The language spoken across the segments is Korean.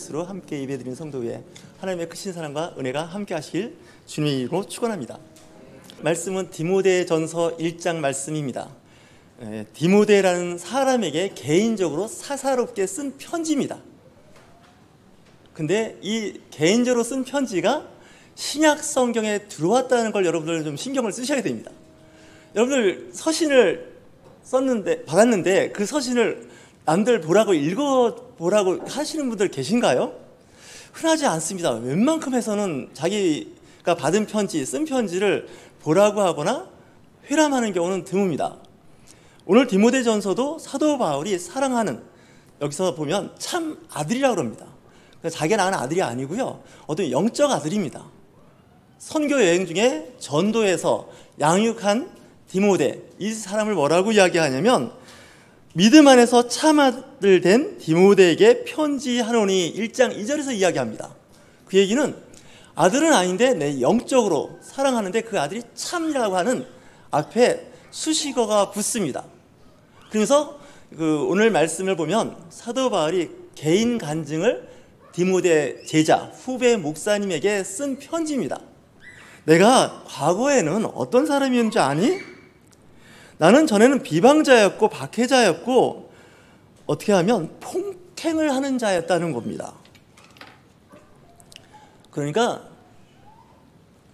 것으로 함께 예배드리는 성도 위에 하나님의 크신 사랑과 은혜가 함께 하시길 주님의 이름으로 축원합니다. 말씀은 디모데전서 1장 말씀입니다. 디모데라는 사람에게 개인적으로 사사롭게 쓴 편지입니다. 근데 이 개인적으로 쓴 편지가 신약 성경에 들어왔다는 걸 여러분들 좀 신경을 쓰셔야 됩니다. 여러분들 서신을 받았는데 그 서신을 남들 보라고 읽어보라고 하시는 분들 계신가요? 흔하지 않습니다. 웬만큼 해서는 자기가 받은 편지, 쓴 편지를 보라고 하거나 회람하는 경우는 드뭅니다. 오늘 디모데전서도 사도 바울이 사랑하는, 여기서 보면 참 아들이라고 합니다. 자기가 낳은 아들이 아니고요, 어떤 영적 아들입니다. 선교 여행 중에 전도에서 양육한 디모데, 이 사람을 뭐라고 이야기하냐면 믿음 안에서 참 아들 된 디모데에게 편지하노니 1장 2절에서 이야기합니다. 그 얘기는 아들은 아닌데 내 영적으로 사랑하는데 그 아들이 참이라고 하는 앞에 수식어가 붙습니다. 그래서 오늘 말씀을 보면 사도 바울이 개인 간증을 디모데 제자, 후배 목사님에게 쓴 편지입니다. 내가 과거에는 어떤 사람이었는지 아니? 나는 전에는 비방자였고 박해자였고 어떻게 하면 폭행을 하는 자였다는 겁니다. 그러니까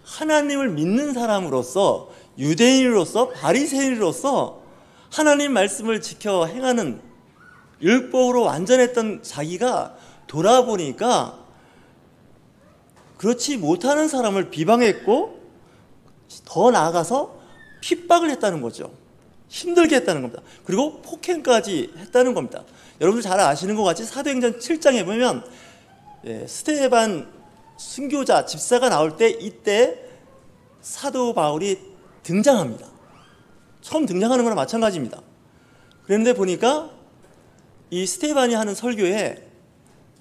하나님을 믿는 사람으로서, 유대인으로서, 바리새인으로서 하나님 말씀을 지켜 행하는 율법으로 완전했던 자기가 돌아보니까 그렇지 못하는 사람을 비방했고 더 나아가서 핍박을 했다는 거죠. 힘들게 했다는 겁니다. 그리고 폭행까지 했다는 겁니다. 여러분들 잘 아시는 것 같이 사도행전 7장에 보면 스데반 순교자 집사가 나올 때 이때 사도 바울이 등장합니다. 처음 등장하는 거나 마찬가지입니다. 그런데 보니까 이 스데반이 하는 설교에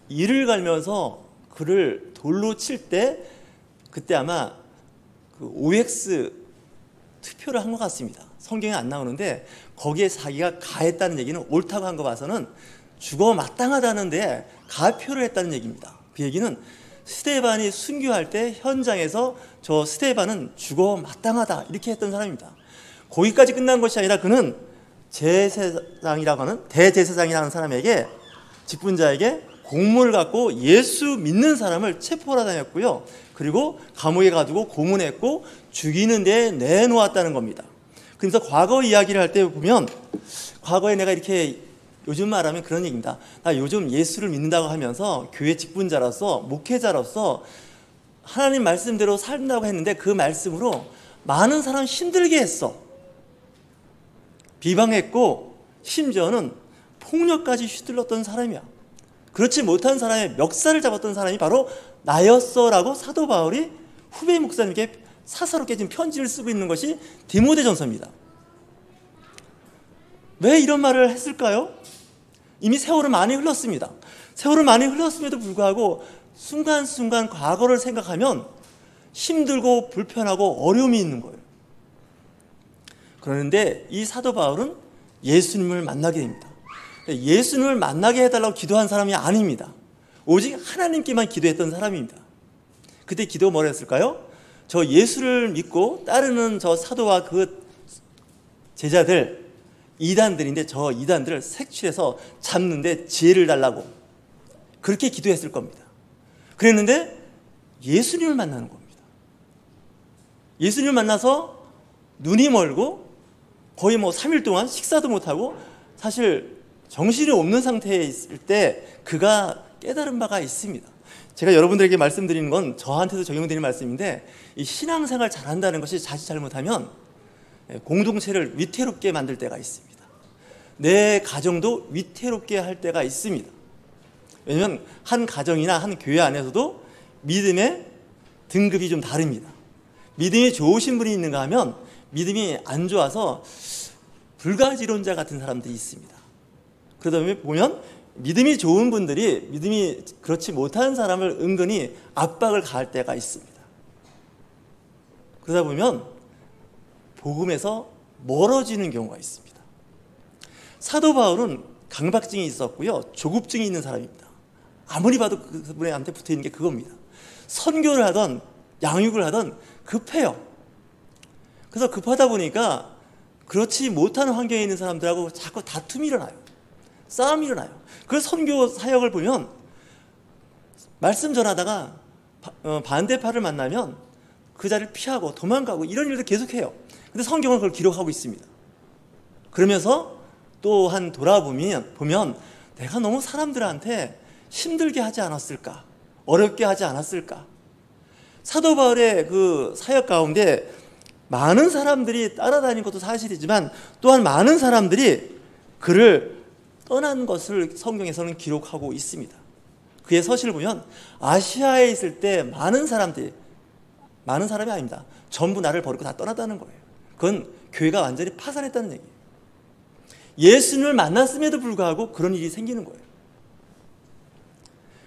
이를 갈면서 그를 돌로 칠 때 그때 아마 그 OX 투표를 한 것 같습니다. 성경에 안 나오는데 거기에 자기가 가했다는 얘기는 옳다고 한 거 봐서는 죽어 마땅하다는데 가표를 했다는 얘기입니다. 그 얘기는 스데반이 순교할 때 현장에서 저 스데반은 죽어 마땅하다 이렇게 했던 사람입니다. 거기까지 끝난 것이 아니라 그는 제사장이라고 하는 대제사장이라는 사람에게, 직분자에게 공문을 갖고 예수 믿는 사람을 체포하러 다녔고요. 그리고 감옥에 가두고 고문했고 죽이는 데 내놓았다는 겁니다. 그래서 과거 이야기를 할 때 보면 과거에 내가 이렇게, 요즘 말하면 그런 얘기입니다. 나 요즘 예수를 믿는다고 하면서 교회 직분자로서, 목회자로서 하나님 말씀대로 산다고 했는데 그 말씀으로 많은 사람 힘들게 했어. 비방했고 심지어는 폭력까지 휘둘렀던 사람이야. 그렇지 못한 사람의 멱살을 잡았던 사람이 바로 나였어라고 사도 바울이 후배 목사님께 사사롭게 지금 편지를 쓰고 있는 것이 디모데전서입니다. 왜 이런 말을 했을까요? 이미 세월은 많이 흘렀습니다. 세월은 많이 흘렀음에도 불구하고 순간순간 과거를 생각하면 힘들고 불편하고 어려움이 있는 거예요. 그런데 이 사도 바울은 예수님을 만나게 됩니다. 예수님을 만나게 해달라고 기도한 사람이 아닙니다. 오직 하나님께만 기도했던 사람입니다. 그때 기도가 뭐라 했을까요? 저 예수를 믿고 따르는 저 사도와 그 제자들, 이단들인데 저 이단들을 색출해서 잡는데 지혜를 달라고 그렇게 기도했을 겁니다. 그랬는데 예수님을 만나는 겁니다. 예수님을 만나서 눈이 멀고 거의 3일 동안 식사도 못하고 사실 정신이 없는 상태에 있을 때 그가 깨달은 바가 있습니다. 제가 여러분들에게 말씀드리는 건 저한테도 적용되는 말씀인데, 이 신앙생활 잘한다는 것이 자칫 잘못하면 공동체를 위태롭게 만들 때가 있습니다. 내 가정도 위태롭게 할 때가 있습니다. 왜냐하면 한 가정이나 한 교회 안에서도 믿음의 등급이 좀 다릅니다. 믿음이 좋으신 분이 있는가 하면 믿음이 안 좋아서 불가지론자 같은 사람들이 있습니다. 그러다 보면 믿음이 좋은 분들이 믿음이 그렇지 못한 사람을 은근히 압박을 가할 때가 있습니다. 그러다 보면 복음에서 멀어지는 경우가 있습니다. 사도 바울은 강박증이 있었고요, 조급증이 있는 사람입니다. 아무리 봐도 그분한테 붙어 있는 게 그겁니다. 선교를 하던 양육을 하던 급해요. 그래서 급하다 보니까 그렇지 못한 환경에 있는 사람들하고 자꾸 다툼이 일어나요. 싸움이 일어나요. 그 선교 사역을 보면 말씀 전하다가 반대파를 만나면 그 자리를 피하고 도망가고 이런 일도 계속해요. 근데 성경은 그걸 기록하고 있습니다. 그러면서 또한 돌아보면 내가 너무 사람들한테 힘들게 하지 않았을까? 어렵게 하지 않았을까? 사도 바울의 그 사역 가운데 많은 사람들이 따라다닌 것도 사실이지만 또한 많은 사람들이 그를 떠난 것을 성경에서는 기록하고 있습니다. 그의 서신을 보면 아시아에 있을 때 많은 사람이 아닙니다. 전부 나를 버리고 다 떠났다는 거예요. 그건 교회가 완전히 파산했다는 얘기예요. 예수님을 만났음에도 불구하고 그런 일이 생기는 거예요.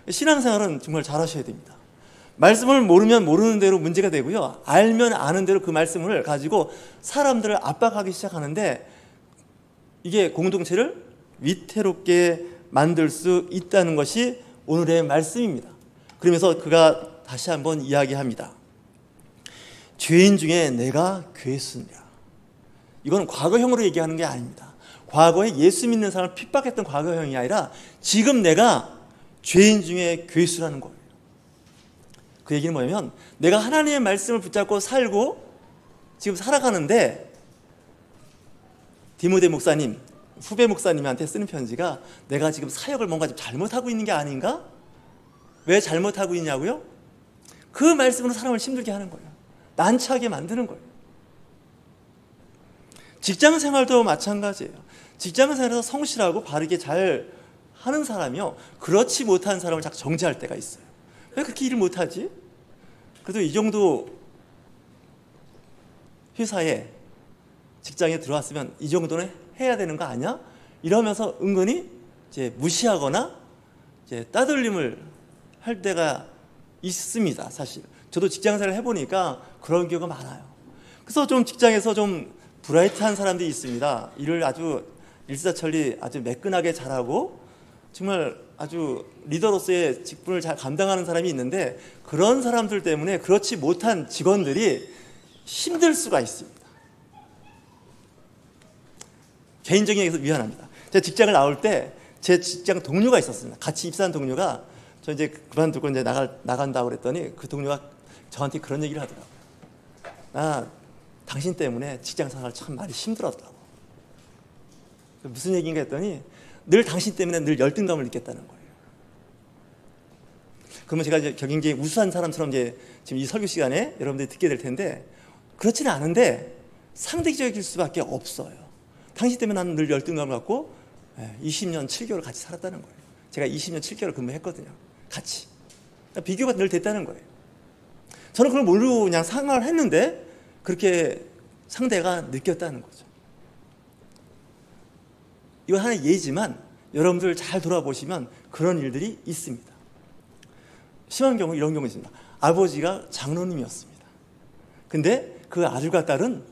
신앙생활은 정말 잘하셔야 됩니다. 말씀을 모르면 모르는 대로 문제가 되고요. 알면 아는 대로 그 말씀을 가지고 사람들을 압박하기 시작하는데 이게 공동체를 위태롭게 만들 수 있다는 것이 오늘의 말씀입니다. 그러면서 그가 다시 한번 이야기합니다. 죄인 중에 내가 괴수니라. 이건 과거형으로 얘기하는 게 아닙니다. 과거에 예수 믿는 사람을 핍박했던 과거형이 아니라 지금 내가 죄인 중에 괴수라는 거예요. 그 얘기는 뭐냐면 내가 하나님의 말씀을 붙잡고 살고 지금 살아가는데 디모데 목사님, 후배 목사님한테 쓰는 편지가 내가 지금 사역을 뭔가 좀 잘못하고 있는 게 아닌가? 왜 잘못하고 있냐고요? 그 말씀으로 사람을 힘들게 하는 거예요. 난처하게 만드는 거예요. 직장 생활도 마찬가지예요. 직장 생활에서 성실하고 바르게 잘 하는 사람이요, 그렇지 못한 사람을 자꾸 정죄할 때가 있어요. 왜 그렇게 일을 못하지? 그래도 이 정도 회사에 직장에 들어왔으면 이 정도는 해야 되는 거 아니야? 이러면서 은근히 이제 무시하거나 이제 따돌림을 할 때가 있습니다. 사실 저도 직장생활을 해보니까 그런 경우가 많아요. 그래서 좀 직장에서 좀 브라이트한 사람들이 있습니다. 일을 아주 일사천리 아주 매끈하게 잘하고 정말 아주 리더로서의 직분을 잘 감당하는 사람이 있는데 그런 사람들 때문에 그렇지 못한 직원들이 힘들 수가 있습니다. 개인적인 얘기에서 미안합니다. 제가 직장을 나올 때 제 직장 동료가 있었습니다. 같이 입사한 동료가 저 이제 그만두고 이제 나간다고 그랬더니 그 동료가 저한테 그런 얘기를 하더라고요. 나 당신 때문에 직장 생활 참 많이 힘들었다고. 무슨 얘기인가 했더니 늘 당신 때문에 늘 열등감을 느꼈다는 거예요. 그러면 제가 이제 굉장히 우수한 사람처럼 이제 지금 이 설교 시간에 여러분들이 듣게 될 텐데 그렇지는 않은데 상대적일 수밖에 없어요. 당신 때문에 나는 늘 열등감을 갖고 20년 7개월 같이 살았다는 거예요. 제가 20년 7개월 근무했거든요. 같이. 비교가 늘 됐다는 거예요. 저는 그걸 모르고 그냥 생활을 했는데 그렇게 상대가 느꼈다는 거죠. 이건 하나의 예지만 여러분들 잘 돌아보시면 그런 일들이 있습니다. 심한 경우 이런 경우 있습니다. 아버지가 장로님이었습니다. 근데 그 아들과 딸은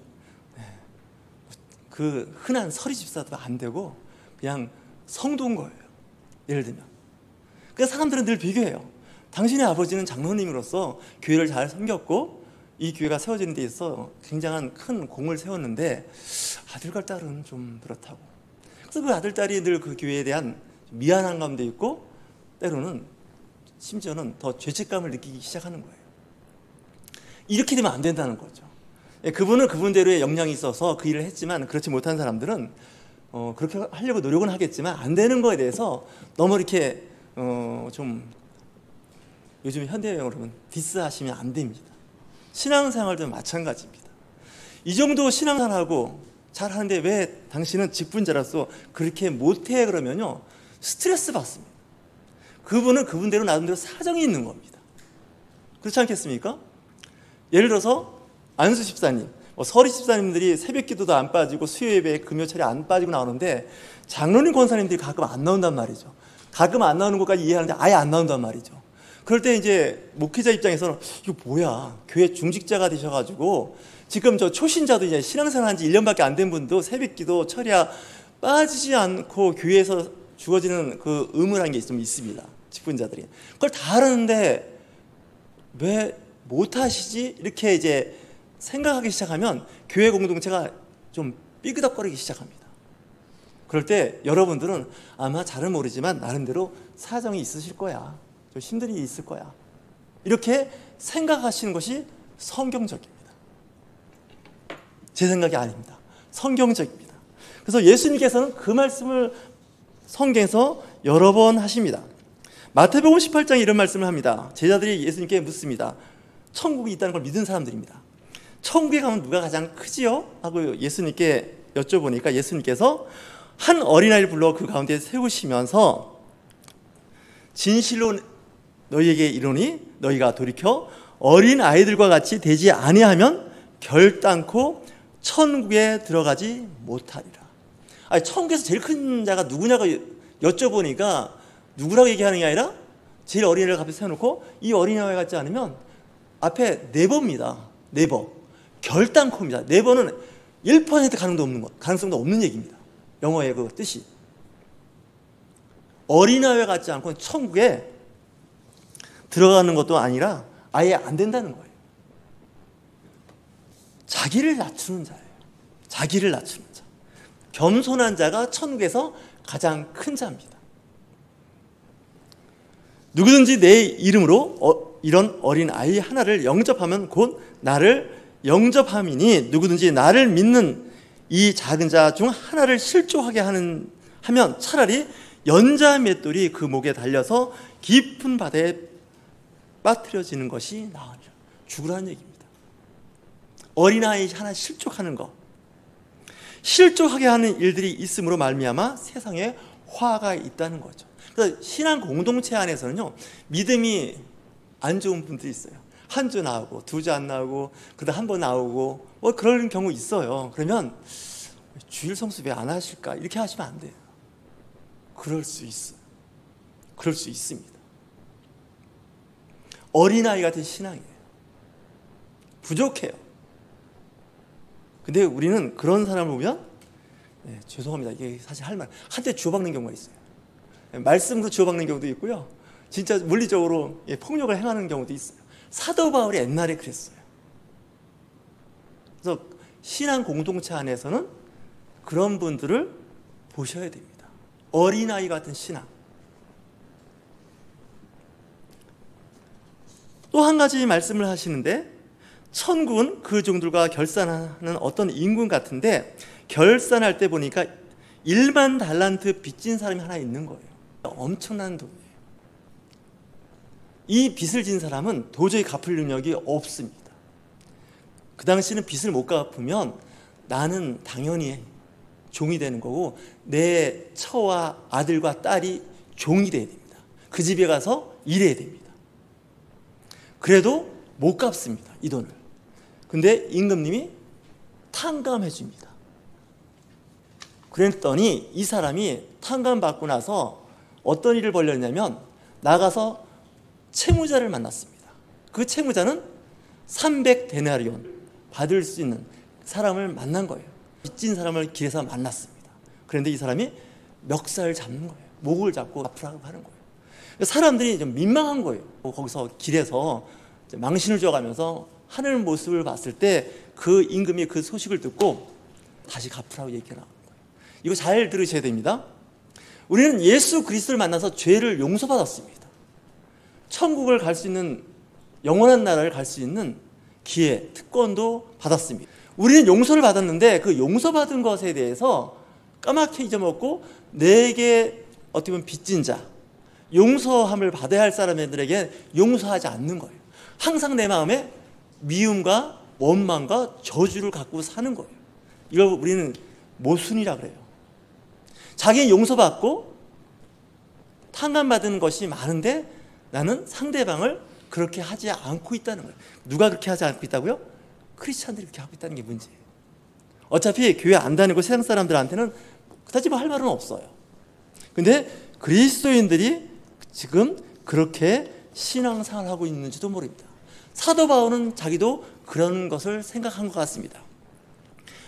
그 흔한 서리 집사도 안 되고 그냥 성도인 거예요. 예를 들면. 그래서 사람들은 늘 비교해요. 당신의 아버지는 장로님으로서 교회를 잘 섬겼고 이 교회가 세워지는 데 있어서 굉장한 큰 공을 세웠는데 아들과 딸은 좀 그렇다고. 그래서 그 아들, 딸이 늘 그 교회에 대한 미안한 감도 있고 때로는 심지어는 더 죄책감을 느끼기 시작하는 거예요. 이렇게 되면 안 된다는 거죠. 그분은 그분대로의 역량이 있어서 그 일을 했지만 그렇지 못한 사람들은 그렇게 하려고 노력은 하겠지만 안 되는 거에 대해서 너무 이렇게 좀 요즘 현대형으로 보면 디스하시면 안 됩니다. 신앙생활도 마찬가지입니다. 이 정도 신앙생활하고 잘하는데 왜 당신은 직분자로서 그렇게 못해? 그러면요 스트레스 받습니다. 그분은 그분대로 나름대로 사정이 있는 겁니다. 그렇지 않겠습니까? 예를 들어서 안수 집사님, 서리 집사님들이 새벽 기도도 안 빠지고 수요 예배에 금요철에 안 빠지고 나오는데 장로님 권사님들이 가끔 안 나온단 말이죠. 가끔 안 나오는 것까지 이해하는데 아예 안 나온단 말이죠. 그럴 때 이제 목회자 입장에서는 이거 뭐야, 교회 중직자가 되셔가지고 지금 저 초신자도 이제 신앙생활 한 지 1년밖에 안 된 분도 새벽 기도 철야 빠지지 않고 교회에서 주어지는 그 의무라는 게 좀 있습니다. 직분자들이. 그걸 다 알았는데 왜 못하시지? 이렇게 이제 생각하기 시작하면 교회 공동체가 좀 삐그덕거리기 시작합니다. 그럴 때 여러분들은 아마 잘은 모르지만 나름대로 사정이 있으실 거야. 좀 힘든 일이 있을 거야. 이렇게 생각하시는 것이 성경적입니다. 제 생각이 아닙니다. 성경적입니다. 그래서 예수님께서는 그 말씀을 성경에서 여러 번 하십니다. 마태복음 18장에 이런 말씀을 합니다. 제자들이 예수님께 묻습니다. 천국이 있다는 걸 믿은 사람들입니다. 천국에 가면 누가 가장 크지요? 하고 예수님께 여쭤보니까 예수님께서 한 어린아이를 불러 그 가운데 세우시면서 진실로 너희에게 이르노니 너희가 돌이켜 어린아이들과 같이 되지 아니하면 결단코 천국에 들어가지 못하리라. 아니, 천국에서 제일 큰 자가 누구냐고 여쭤보니까 누구라고 얘기하는 게 아니라 제일 어린아이를 앞에 세워놓고 이 어린아이 같지 않으면 앞에 네버입니다. 네버. 결단코입니다. 네버는 1% 가능성도 없는 얘기입니다. 영어의 그 뜻이. 어린아이와 같지 않고 천국에 들어가는 것도 아니라 아예 안 된다는 거예요. 자기를 낮추는 자예요. 자기를 낮추는 자. 겸손한 자가 천국에서 가장 큰 자입니다. 누구든지 내 이름으로 이런 어린 아이 하나를 영접하면 곧 나를 영접함이니 누구든지 나를 믿는 이 작은 자 중 하나를 실족하게 하면 차라리 연자 맷돌이 그 목에 달려서 깊은 바다에 빠뜨려지는 것이 나으리라. 죽으라는 얘기입니다. 어린아이 하나 실족하는 것, 실족하게 하는 일들이 있음으로 말미암아 세상에 화가 있다는 거죠. 그래서 신앙 공동체 안에서는요, 믿음이 안 좋은 분들이 있어요. 한 주 나오고 두 주 안 나오고 그다음 한 번 나오고 뭐 그런 경우 있어요. 그러면 주일 성수 왜 안 하실까? 이렇게 하시면 안 돼요. 그럴 수 있어요. 그럴 수 있습니다. 어린아이 같은 신앙이에요. 부족해요. 근데 우리는 그런 사람을 보면 죄송합니다. 이게 사실 할 말, 한때 주워박는 경우가 있어요. 말씀으로 주워박는 경우도 있고요. 진짜 물리적으로 폭력을 행하는 경우도 있어요. 사도 바울이 옛날에 그랬어요. 그래서 신앙 공동체 안에서는 그런 분들을 보셔야 됩니다. 어린아이 같은 신앙. 또 한 가지 말씀을 하시는데 천국은 그 종들과 결산하는 어떤 임금 같은데 결산할 때 보니까 1만 달란트 빚진 사람이 하나 있는 거예요. 엄청난 돈이에요. 이 빚을 진 사람은 도저히 갚을 능력이 없습니다. 그 당시는 빚을 못 갚으면 나는 당연히 종이 되는 거고 내 처와 아들과 딸이 종이 돼야 됩니다. 그 집에 가서 일해야 됩니다. 그래도 못 갚습니다. 이 돈을. 근데 임금님이 탕감해 줍니다. 그랬더니 이 사람이 탕감 받고 나서 어떤 일을 벌였냐면 나가서 채무자를 만났습니다. 그 채무자는 300데나리온 받을 수 있는 사람을 만난 거예요. 빚진 사람을 길에서 만났습니다. 그런데 이 사람이 멱살을 잡는 거예요. 목을 잡고 갚으라고 하는 거예요. 사람들이 좀 민망한 거예요. 거기서 길에서 망신을 줘가면서 하는 모습을 봤을 때 그 임금이 그 소식을 듣고 다시 갚으라고 얘기를 하는 거예요. 이거 잘 들으셔야 됩니다. 우리는 예수 그리스도를 만나서 죄를 용서받았습니다. 천국을 갈 수 있는, 영원한 나라를 갈 수 있는 기회, 특권도 받았습니다. 우리는 용서를 받았는데 그 용서받은 것에 대해서 까맣게 잊어먹고 내게 어떻게 보면 빚진 자, 용서함을 받아야 할 사람들에게 용서하지 않는 거예요. 항상 내 마음에 미움과 원망과 저주를 갖고 사는 거예요. 이걸 우리는 모순이라 그래요. 자기는 용서받고 탕감받은 것이 많은데 나는 상대방을 그렇게 하지 않고 있다는 거예요. 누가 그렇게 하지 않고 있다고요? 크리스찬들이 그렇게 하고 있다는 게 문제예요. 어차피 교회 안 다니고 세상 사람들한테는 그다지 뭐 할 말은 없어요. 근데 그리스도인들이 지금 그렇게 신앙생활을 하고 있는지도 모릅니다. 사도 바울은 자기도 그런 것을 생각한 것 같습니다.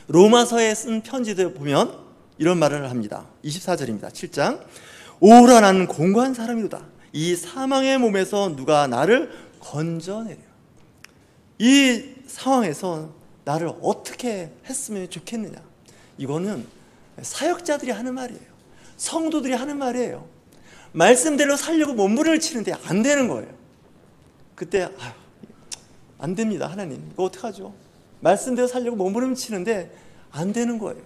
로마서에 쓴 편지들 보면 이런 말을 합니다. 24절입니다. 7장. 오라 나는 공고한 사람이로다. 이 사망의 몸에서 누가 나를 건져내려. 이 상황에서 나를 어떻게 했으면 좋겠느냐. 이거는 사역자들이 하는 말이에요. 성도들이 하는 말이에요. 말씀대로 살려고 몸부림을 치는데 안 되는 거예요. 그때 안 됩니다. 하나님 이거 어떡하죠? 말씀대로 살려고 몸부림을 치는데 안 되는 거예요.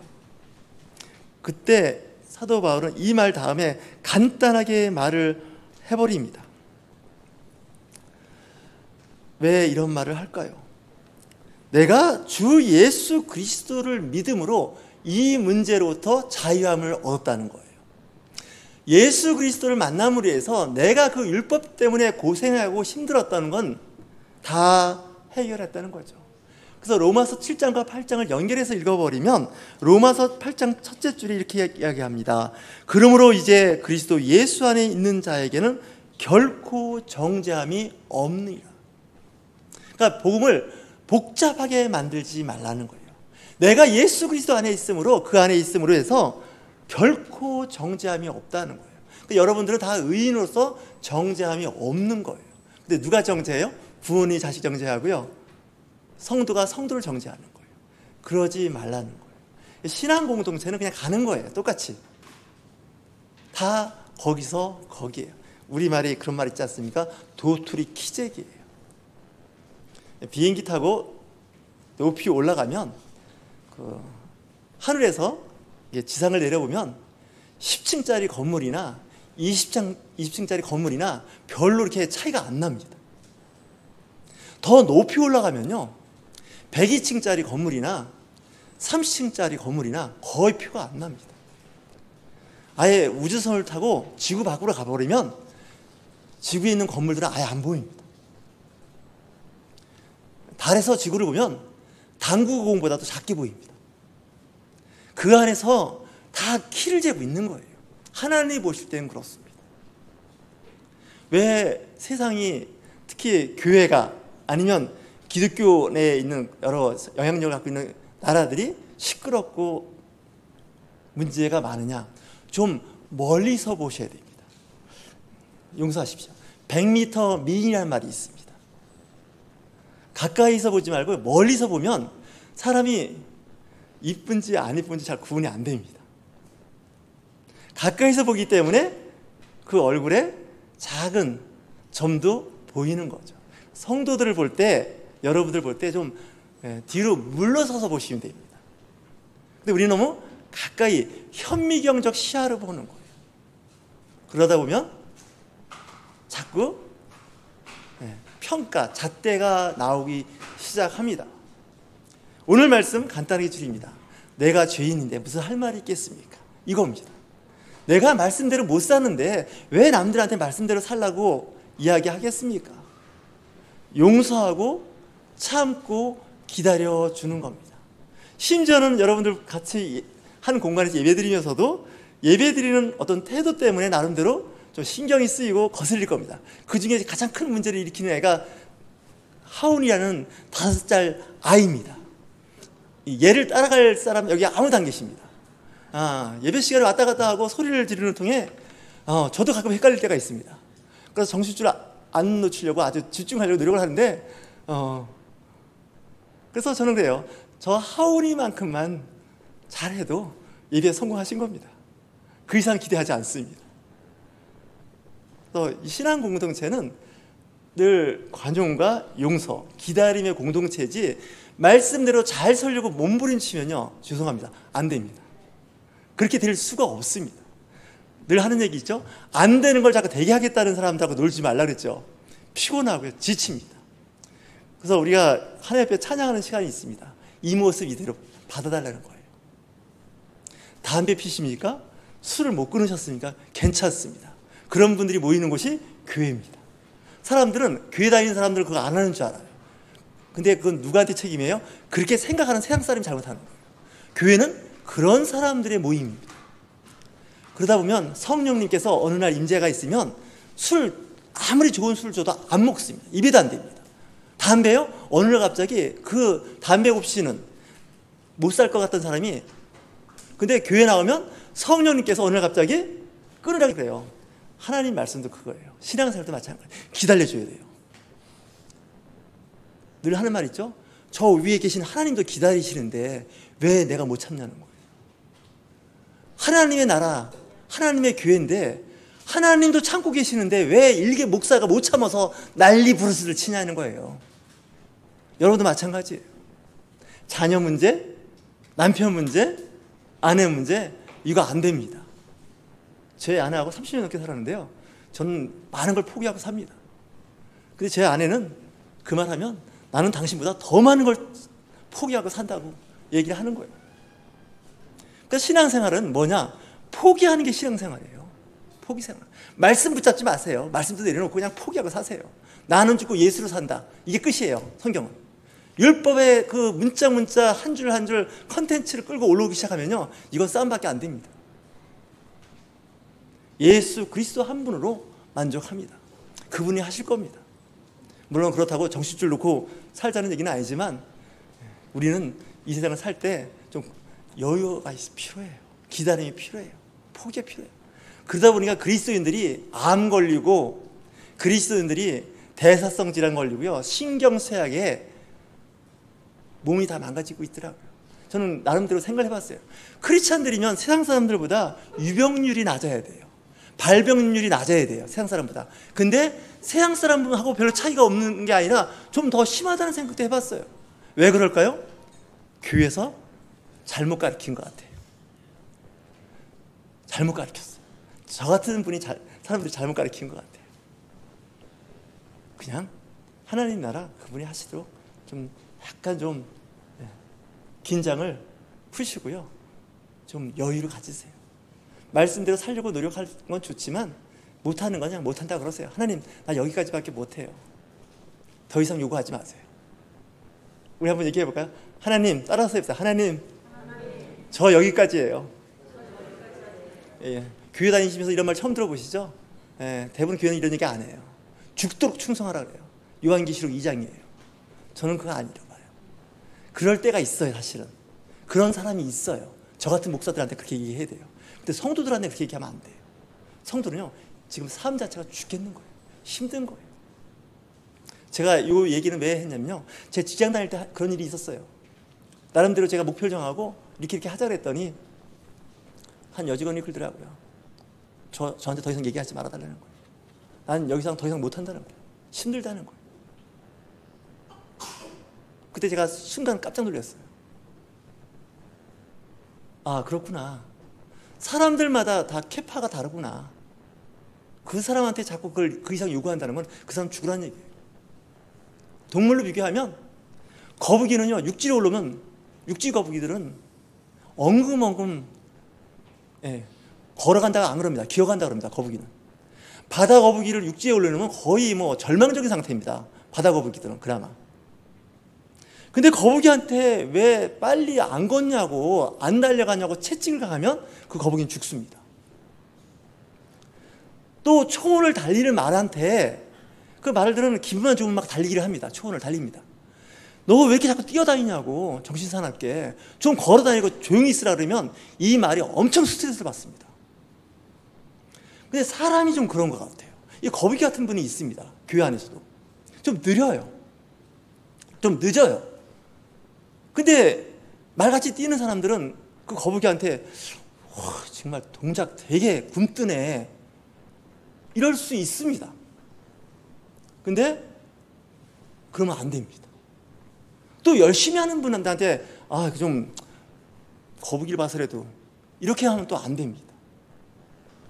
그때 사도 바울은 이 말 다음에 간단하게 말을 해버립니다. 왜 이런 말을 할까요? 내가 주 예수 그리스도를 믿음으로 이 문제로부터 자유함을 얻었다는 거예요. 예수 그리스도를 만남으로 해서 내가 그 율법 때문에 고생하고 힘들었다는 건 다 해결했다는 거죠. 그래서 로마서 7장과 8장을 연결해서 읽어버리면 로마서 8장 첫째 줄이 이렇게 이야기합니다. 그러므로 이제 그리스도 예수 안에 있는 자에게는 결코 정죄함이 없느니라. 그러니까 복음을 복잡하게 만들지 말라는 거예요. 내가 예수 그리스도 안에 있으므로 그 안에 있음으로 해서 결코 정죄함이 없다는 거예요. 그러니까 여러분들은 다 의인으로서 정죄함이 없는 거예요. 근데 누가 정죄해요? 부모님이 자식 정죄하고요. 성도가 성도를 정죄하는 거예요. 그러지 말라는 거예요. 신앙 공동체는 그냥 가는 거예요. 똑같이. 다 거기서 거기에요. 우리말이 그런 말 있지 않습니까? 도토리 키재기예요. 비행기 타고 높이 올라가면 그 하늘에서 지상을 내려보면 10층짜리 건물이나 20층짜리 건물이나 별로 이렇게 차이가 안 납니다. 더 높이 올라가면요 102층짜리 건물이나 30층짜리 건물이나 거의 표가 안 납니다. 아예 우주선을 타고 지구 밖으로 가버리면 지구에 있는 건물들은 아예 안 보입니다. 달에서 지구를 보면 당구공보다도 작게 보입니다. 그 안에서 다 키를 재고 있는 거예요. 하나님이 보실 때는 그렇습니다. 왜 세상이 특히 교회가 아니면 기독교 내에 있는 여러 영향력을 갖고 있는 나라들이 시끄럽고 문제가 많으냐? 좀 멀리서 보셔야 됩니다. 용서하십시오. 100m 미인이라는 말이 있습니다. 가까이서 보지 말고 멀리서 보면 사람이 이쁜지 안 이쁜지 잘 구분이 안 됩니다. 가까이서 보기 때문에 그 얼굴에 작은 점도 보이는 거죠. 성도들을 볼 때, 여러분들 볼 때 좀 뒤로 물러서서 보시면 됩니다. 근데 우리는 너무 가까이 현미경적 시야로 보는 거예요. 그러다 보면 자꾸 평가, 잣대가 나오기 시작합니다. 오늘 말씀 간단하게 드립니다. 내가 죄인인데 무슨 할 말이 있겠습니까? 이겁니다. 내가 말씀대로 못 사는데 왜 남들한테 말씀대로 살라고 이야기하겠습니까? 용서하고 참고 기다려주는 겁니다. 심지어는 여러분들 같이 한 공간에서 예배드리면서도 예배드리는 어떤 태도 때문에 나름대로 좀 신경이 쓰이고 거슬릴 겁니다. 그 중에 가장 큰 문제를 일으키는 애가 하운이라는 5살 아이입니다. 얘를 따라갈 사람 여기 아무도 안 계십니다. 예배 시간에 왔다 갔다 하고 소리를 지르는 통에 저도 가끔 헷갈릴 때가 있습니다. 그래서 정신줄 안 놓치려고 아주 집중하려고 노력을 하는데 그래서 저는 그래요. 저 하울이만큼만 잘해도 예배에 성공하신 겁니다. 그 이상 기대하지 않습니다. 그래서 이 신앙 공동체는 늘 관용과 용서, 기다림의 공동체지 말씀대로 잘 살려고 몸부림치면요 죄송합니다. 안 됩니다. 그렇게 될 수가 없습니다. 늘 하는 얘기 있죠. 안 되는 걸 자꾸 되게 하겠다는 사람들하고 놀지 말라 그랬죠. 피곤하고요. 지칩니다. 그래서 우리가 하나님 앞에 찬양하는 시간이 있습니다. 이 모습 이대로 받아달라는 거예요. 담배 피십니까? 술을 못 끊으셨습니까? 괜찮습니다. 그런 분들이 모이는 곳이 교회입니다. 사람들은 교회 다니는 사람들은 그거 안 하는 줄 알아요. 근데 그건 누구한테 책임이에요? 그렇게 생각하는 세상 사람이 잘못하는 거예요. 교회는 그런 사람들의 모임입니다. 그러다 보면 성령님께서 어느 날 임재가 있으면 술 아무리 좋은 술 줘도 안 먹습니다. 입에도 안 됩니다. 담배요? 어느 날 갑자기 그 담배 없이는 못 살 것 같던 사람이, 근데 교회 나오면 성령님께서 어느 날 갑자기 끊으라고 그래요. 담배 없이는 못 살 것 같던 사람이, 근데 교회 나오면 성령님께서 어느 날 갑자기 끊으라고 그래요. 담배 없이는 못 살 것 같던 사람이, 근데 교회 나오면 성령님께서 어느 날 갑자기 끊으라고 그래요. 담배 없이는 못 살 것 같던 사람이, 근데 교회 나오면 성령님께서 어느 날 갑자기 끊으라고 그래요. 하나님 말씀도 그거예요. 신앙생활도 마찬가지예요. 기다려줘야 돼요. 늘 하는 말 있죠? 저 위에 계신 하나님도 기다리시는데 왜 내가 못 참냐는 거예요. 하나님의 나라, 하나님의 교회인데 하나님도 참고 계시는데 왜 일개 목사가 못 참아서 난리 부르스를 치냐는 거예요. 여러분도 마찬가지예요. 자녀 문제, 남편 문제, 아내 문제, 이거 안 됩니다. 제 아내하고 30년 넘게 살았는데요, 저는 많은 걸 포기하고 삽니다. 근데 제 아내는 그 말하면 나는 당신보다 더 많은 걸 포기하고 산다고 얘기를 하는 거예요. 그러니까 신앙생활은 뭐냐? 포기하는 게 신앙생활이에요. 포기생활. 말씀 붙잡지 마세요. 말씀도 내려놓고 그냥 포기하고 사세요. 나는 죽고 예수로 산다. 이게 끝이에요. 성경은. 율법의 그 문자 한 줄 한 줄 컨텐츠를 끌고 올라오기 시작하면요, 이건 싸움밖에 안 됩니다. 예수 그리스도 한 분으로 만족합니다. 그분이 하실 겁니다. 물론 그렇다고 정신줄 놓고 살자는 얘기는 아니지만 우리는 이 세상을 살 때 좀 여유가 필요해요. 기다림이 필요해요. 포기가 필요해요. 그러다 보니까 그리스도인들이 암 걸리고, 그리스도인들이 대사성 질환 걸리고요, 신경쇠약에 몸이 다 망가지고 있더라고요. 저는 나름대로 생각을 해봤어요. 크리스찬들이면 세상 사람들보다 유병률이 낮아야 돼요. 발병률이 낮아야 돼요. 세상 사람보다. 근데 세상 사람하고 별로 차이가 없는 게 아니라 좀 더 심하다는 생각도 해봤어요. 왜 그럴까요? 교회에서 잘못 가르친 것 같아요. 잘못 가르쳤어요. 저 같은 분이 사람들이 잘못 가르친 것 같아요. 그냥 하나님 나라 그분이 하시도록 좀 약간 좀 긴장을 푸시고요, 좀 여유를 가지세요. 말씀대로 살려고 노력하는 건 좋지만 못하는 건 그냥 못한다 그러세요. 하나님, 나 여기까지밖에 못해요. 더 이상 요구하지 마세요. 우리 한번 얘기해 볼까요? 하나님, 따라서 해보세요. 하나님, 저 여기까지예요. 예, 교회 다니시면서 이런 말 처음 들어보시죠? 예, 대부분 교회는 이런 얘기 안 해요. 죽도록 충성하라 그래요. 요한계시록 2장이에요. 저는 그거 아니라고 봐요. 그럴 때가 있어요. 사실은 그런 사람이 있어요. 저 같은 목사들한테 그렇게 얘기해야 돼요. 근데 성도들한테 그렇게 얘기하면 안 돼요. 성도는요, 지금 삶 자체가 죽겠는 거예요. 힘든 거예요. 제가 이 얘기는 왜 했냐면요, 제 직장 다닐 때 그런 일이 있었어요. 나름대로 제가 목표를 정하고 이렇게 하자 그랬더니 한 여직원이 그러더라고요. 저한테 더 이상 얘기하지 말아달라는 거예요. 난 여기서 더 이상 못한다는 거예요. 힘들다는 거예요. 그때 제가 순간 깜짝 놀랐어요. 아, 그렇구나. 사람들마다 다 캐파가 다르구나. 그 사람한테 자꾸 그 이상 요구한다는 건 그 사람 죽으라는 얘기예요. 동물로 비교하면 거북이는요, 육지로 올라오면 육지 거북이들은 엉금엉금 걸어간다가 안 그럽니다. 기어간다 그럽니다. 거북이는. 바다 거북이를 육지에 올려놓으면 거의 뭐 절망적인 상태입니다. 바다 거북이들은 그나마. 근데 거북이한테 왜 빨리 안 걷냐고, 안 달려가냐고 채찍을 가하면 그 거북이는 죽습니다. 또 초원을 달리는 말한테 그 말들은 기분만 좋으면 막 달리기를 합니다. 초원을 달립니다. 너 왜 이렇게 자꾸 뛰어다니냐고, 정신사납게 좀 걸어다니고 조용히 있으라 그러면 이 말이 엄청 스트레스를 받습니다. 근데 사람이 좀 그런 것 같아요. 이 거북이 같은 분이 있습니다. 교회 안에서도 좀 느려요. 좀 늦어요. 근데 말같이 뛰는 사람들은 그 거북이한테 정말 동작 되게 굼뜨네, 이럴 수 있습니다. 근데 그러면 안 됩니다. 또 열심히 하는 분한테 좀 거북이를 봐서라도 이렇게 하면 또 안 됩니다.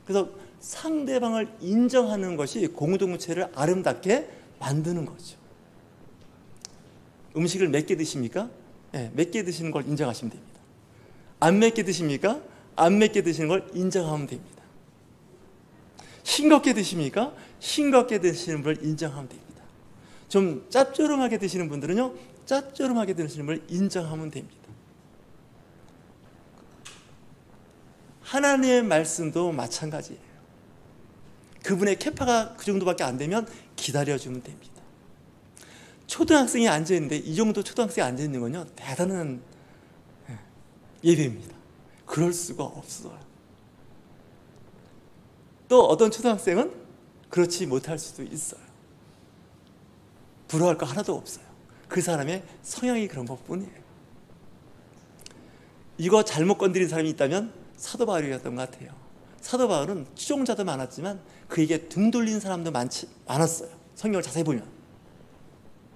그래서 상대방을 인정하는 것이 공동체를 아름답게 만드는 거죠. 음식을 몇 개 드십니까? 네, 몇 개 드시는 걸 인정하시면 됩니다. 안 몇 개 드십니까? 안 몇 개 드시는 걸 인정하면 됩니다. 싱겁게 드십니까? 싱겁게 드시는 걸 인정하면 됩니다. 좀 짭조름하게 드시는 분들은요, 짭조름하게 드시는 걸 인정하면 됩니다. 하나님의 말씀도 마찬가지예요. 그분의 캐파가 그 정도밖에 안 되면 기다려주면 됩니다. 초등학생이 앉아있는데 이 정도 초등학생이 앉아있는 건요, 대단한 예배입니다. 그럴 수가 없어요. 또 어떤 초등학생은 그렇지 못할 수도 있어요. 부러워할 거 하나도 없어요. 그 사람의 성향이 그런 것뿐이에요. 이거 잘못 건드린 사람이 있다면 사도 바울이었던 것 같아요. 사도 바울은 추종자도 많았지만 그에게 등 돌린 사람도 많았어요. 성경을 자세히 보면.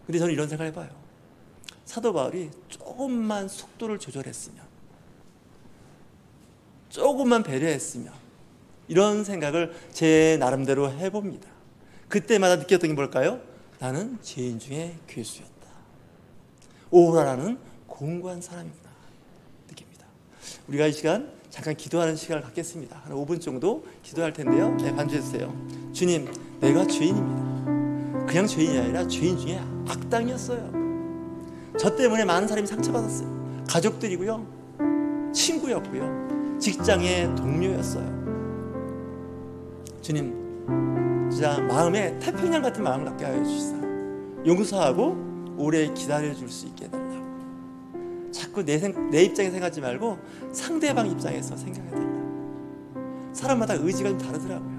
근데 저는 이런 생각을 해봐요. 사도 바울이 조금만 속도를 조절했으면, 조금만 배려했으면, 이런 생각을 제 나름대로 해봅니다. 그때마다 느꼈던 게 뭘까요? 나는 죄인 중에 괴수였다. 오호라라는 공고한 사람이구나 느낍니다. 우리가 이 시간 잠깐 기도하는 시간을 갖겠습니다. 한 5분 정도 기도할 텐데요. 네, 반주해주세요. 주님, 내가 죄인입니다. 그냥 죄인이 아니라 죄인 중에 악당이었어요. 저 때문에 많은 사람이 상처받았어요. 가족들이고요, 친구였고요, 직장의 동료였어요. 주님, 진짜 마음에 태평양 같은 마음을 갖게 하여 주시사 용서하고 오래 기다려줄 수 있게 해달라고. 자꾸 내 입장에 생각하지 말고 상대방 입장에서 생각해달라고. 사람마다 의지가 좀 다르더라고요.